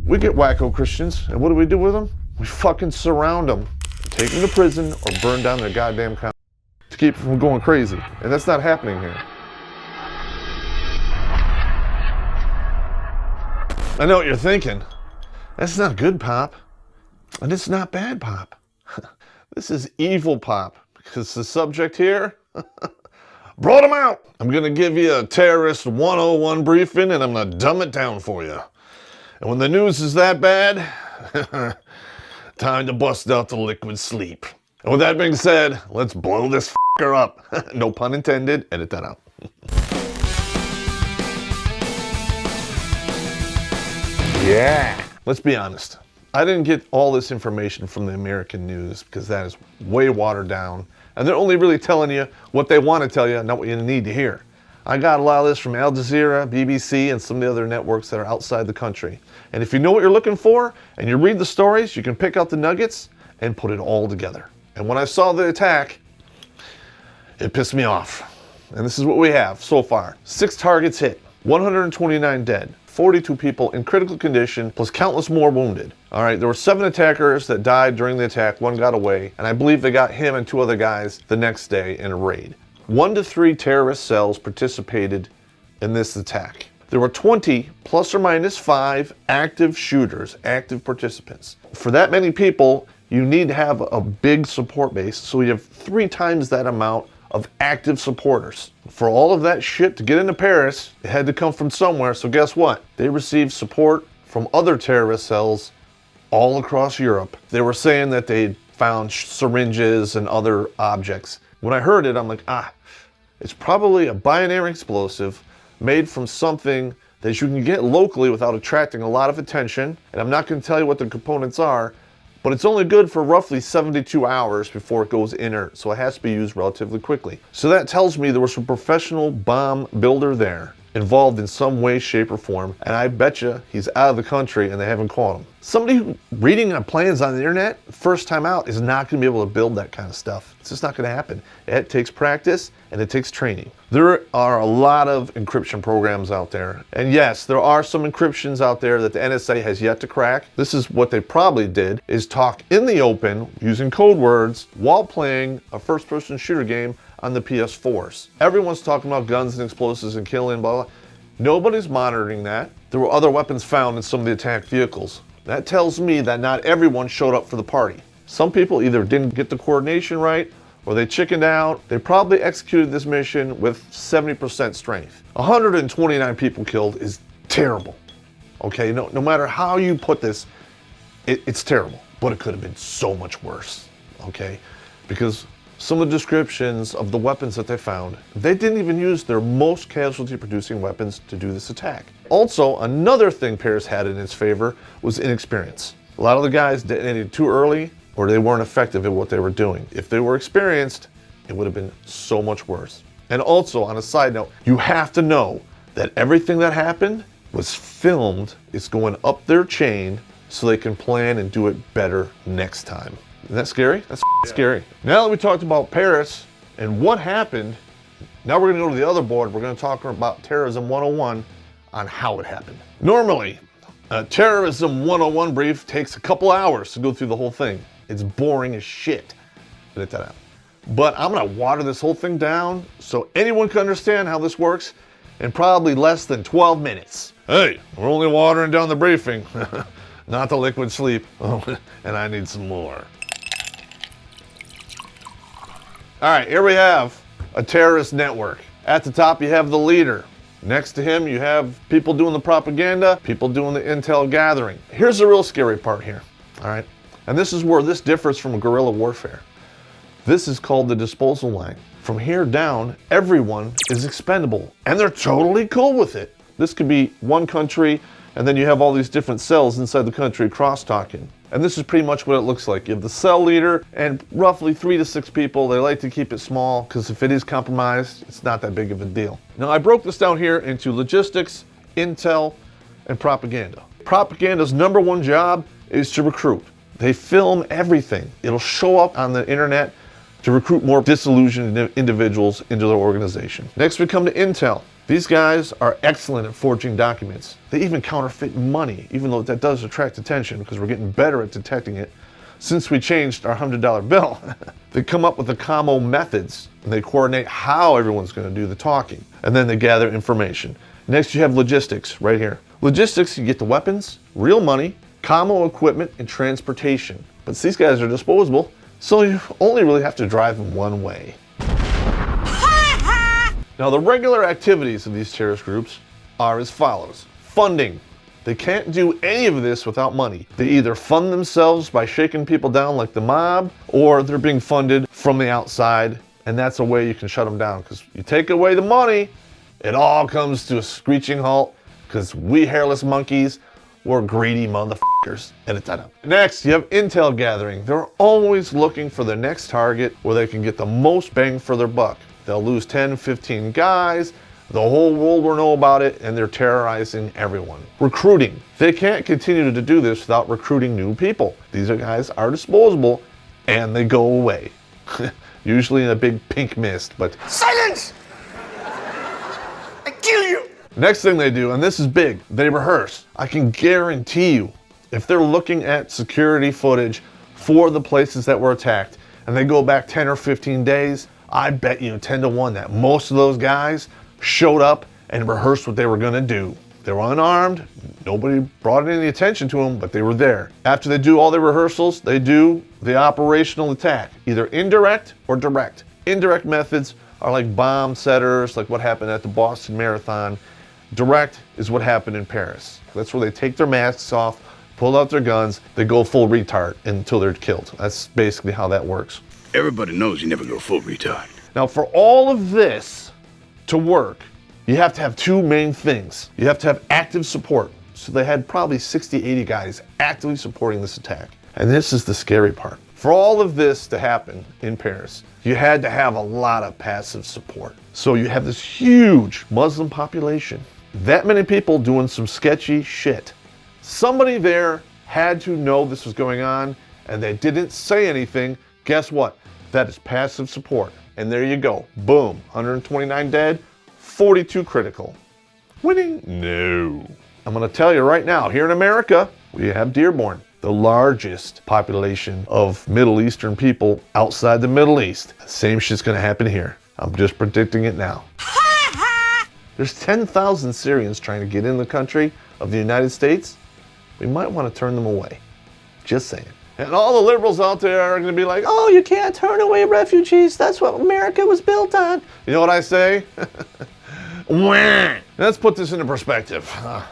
We get wacko Christians, and what do we do with them? We fucking surround them, take them to prison, or burn down their goddamn country to keep them from going crazy. And that's not happening here. I know what you're thinking. That's not good, Pop. And it's not bad, Pop. This is evil, Pop, because the subject here brought him out. I'm going to give you a terrorist 101 briefing, and I'm going to dumb it down for you. And when the news is that bad, time to bust out the liquid sleep. And with that being said, let's blow this fucker up. No pun intended. Edit that out. Yeah. Let's be honest. I didn't get all this information from the American news because that is way watered down. And they're only really telling you what they want to tell you, not what you need to hear. I got a lot of this from Al Jazeera, BBC, and some of the other networks that are outside the country. And if you know what you're looking for, and you read the stories, you can pick out the nuggets and put it all together. And when I saw the attack, it pissed me off. And this is what we have so far. 6 targets hit, 129 dead, 42 people in critical condition, plus countless more wounded. All right, there were 7 attackers that died during the attack, 1 got away, and I believe they got him and 2 other guys the next day in a raid. 1 to 3 terrorist cells participated in this attack. There were 20 plus or minus 5 active shooters, active participants. For that many people, you need to have a big support base, so you have 3 times that amount of active supporters. For all of that shit to get into Paris, it had to come from somewhere, so guess what? They received support from other terrorist cells all across Europe. They were saying that they found syringes and other objects. When I heard it, I'm like, it's probably a binary explosive made from something that you can get locally without attracting a lot of attention. And I'm not going to tell you what the components are, but it's only good for roughly 72 hours before it goes inert, so it has to be used relatively quickly. So that tells me there was a professional bomb builder there, involved in some way, shape, or form, and I bet you he's out of the country and they haven't caught him. Somebody who reading plans on the internet, first time out, is not going to be able to build that kind of stuff. It's just not going to happen. It takes practice and it takes training. There are a lot of encryption programs out there, and yes, there are some encryptions out there that the NSA has yet to crack. This is what they probably did, is talk in the open using code words while playing a first-person shooter game on the PS4s. Everyone's talking about guns and explosives and killing, blah, blah. Nobody's monitoring that. There were other weapons found in some of the attacked vehicles. That tells me that not everyone showed up for the party. Some people either didn't get the coordination right, or they chickened out. They probably executed this mission with 70% strength. 129 people killed is terrible. Okay, no matter how you put this, it's terrible. But it could have been so much worse, okay? Because some of the descriptions of the weapons that they found, they didn't even use their most casualty-producing weapons to do this attack. Also, another thing Paris had in its favor was inexperience. A lot of the guys detonated too early, or they weren't effective at what they were doing. If they were experienced, it would have been so much worse. And also, on a side note, you have to know that everything that happened was filmed. It's going up their chain so they can plan and do it better next time. Isn't that scary? That's scary. Now that we talked about Paris and what happened, now we're going to go to the other board. We're going to talk about Terrorism 101 on how it happened. Normally, a Terrorism 101 brief takes a couple hours to go through the whole thing. It's boring as shit. Edit that out. But I'm going to water this whole thing down so anyone can understand how this works in probably less than 12 minutes. Hey, we're only watering down the briefing, not the liquid sleep. Oh, and I need some more. All right, here we have a terrorist network. At the top, you have the leader. Next to him, you have people doing the propaganda, people doing the intel gathering. Here's the real scary part here, all right? And this is where this differs from guerrilla warfare. This is called the disposal line. From here down, everyone is expendable, and they're totally cool with it. This could be one country, and then you have all these different cells inside the country cross-talking. And this is pretty much what it looks like. You have the cell leader and roughly 3 to 6 people. They like to keep it small because if it is compromised, it's not that big of a deal. Now, I broke this down here into logistics, intel, and propaganda. Propaganda's #1 job is to recruit. They film everything. It'll show up on the internet to recruit more disillusioned individuals into their organization. Next, we come to intel. These guys are excellent at forging documents. They even counterfeit money, even though that does attract attention because we're getting better at detecting it since we changed our $100 bill. They come up with the commo methods, and they coordinate how everyone's going to do the talking, and then they gather information. Next, you have logistics right here. Logistics, you get the weapons, real money, commo equipment, and transportation. But these guys are disposable, so you only really have to drive them one way. Now, the regular activities of these terrorist groups are as follows. Funding. They can't do any of this without money. They either fund themselves by shaking people down like the mob, or they're being funded from the outside, and that's a way you can shut them down. Because you take away the money, it all comes to a screeching halt, because we hairless monkeys, we're greedy motherfuckers. Edit that out. Next, you have intel gathering. They're always looking for the next target where they can get the most bang for their buck. They'll lose 10, 15 guys, the whole world will know about it, and they're terrorizing everyone. Recruiting. They can't continue to do this without recruiting new people. These guys are disposable, and they go away. Usually in a big pink mist, but silence! I kill you! Next thing they do, and this is big, they rehearse. I can guarantee you, if they're looking at security footage for the places that were attacked, and they go back 10 or 15 days, I bet you 10 to 1 that most of those guys showed up and rehearsed what they were gonna do. They were unarmed, nobody brought any attention to them, but they were there. After they do all their rehearsals, they do the operational attack, either indirect or direct. Indirect methods are like bomb setters, like what happened at the Boston Marathon. Direct is what happened in Paris. That's where they take their masks off, pull out their guns, they go full retard until they're killed. That's basically how that works. Everybody knows you never go full retard. Now, for all of this to work, you have to have two main things. You have to have active support. So they had probably 60, 80 guys actively supporting this attack. And this is the scary part. For all of this to happen in Paris, you had to have a lot of passive support. So you have this huge Muslim population, that many people doing some sketchy shit. Somebody there had to know this was going on, and they didn't say anything. Guess what? That is passive support. And there you go. Boom. 129 dead, 42 critical. Winning? No. I'm going to tell you right now, here in America, we have Dearborn, the largest population of Middle Eastern people outside the Middle East. Same shit's going to happen here. I'm just predicting it now. There's 10,000 Syrians trying to get in the country of the United States. We might want to turn them away. Just saying. And all the liberals out there are going to be like, oh, you can't turn away refugees. That's what America was built on. You know what I say? Let's put this into perspective.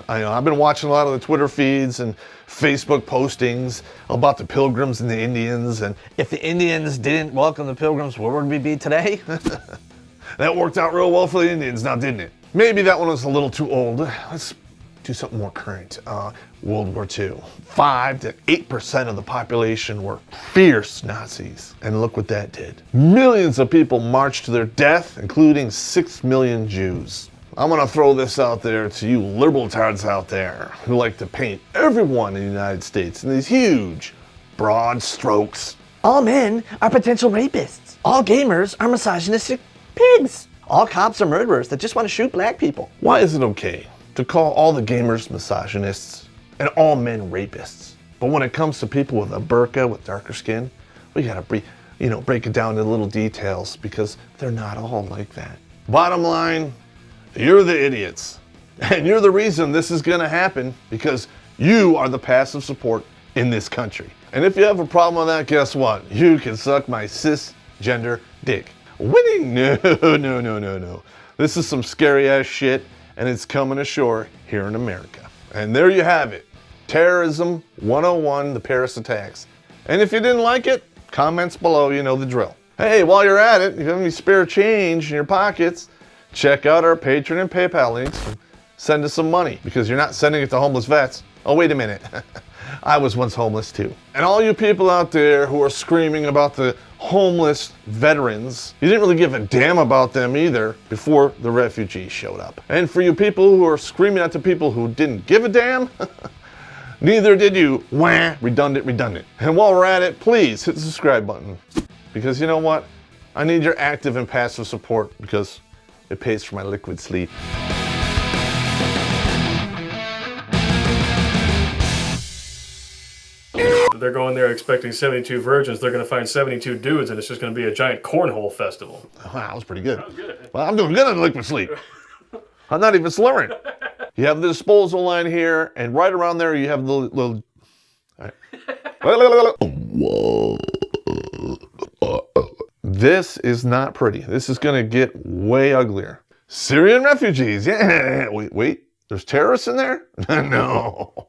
I've been watching a lot of the Twitter feeds and Facebook postings about the Pilgrims and the Indians. And if the Indians didn't welcome the Pilgrims, where would we be today? That worked out real well for the Indians now, didn't it? Maybe that one was a little too old. Let's do something more current. World War II. 5 to 8% of the population were fierce Nazis. And look what that did. Millions of people marched to their death, including 6 million Jews. I'm gonna throw this out there to you liberal tards out there who like to paint everyone in the United States in these huge, broad strokes. All men are potential rapists. All gamers are misogynistic pigs. All cops are murderers that just want to shoot black people. Why is it okay to call all the gamers misogynists and all men rapists? But when it comes to people with a burqa, with darker skin, we gotta break it down to little details because they're not all like that. Bottom line, you're the idiots. And you're the reason this is gonna happen because you are the passive support in this country. And if you have a problem with that, guess what? You can suck my cisgender dick. Winning? No. This is some scary ass shit, and it's coming ashore here in America. And there you have it. Terrorism 101, the Paris attacks. And if you didn't like it, comments below, you know the drill. Hey, while you're at it, if you have any spare change in your pockets, check out our Patreon and PayPal links and send us some money because you're not sending it to homeless vets. Oh, wait a minute. I was once homeless too. And all you people out there who are screaming about the homeless veterans, you didn't really give a damn about them either before the refugees showed up. And for you people who are screaming at the people who didn't give a damn, neither did you. Wah, redundant. And while we're at it, please hit the subscribe button. Because you know what? I need your active and passive support because it pays for my liquid sleep. They're going there expecting 72 virgins. They're going to find 72 dudes, and it's just going to be a giant cornhole festival. Wow, that was pretty good. Well, I'm doing good on liquid sleep. I'm not even slurring. You have the disposal line here, and right around there you have the little... This is not pretty. This is going to get way uglier. Syrian refugees, yeah. Wait, there's terrorists in there? No.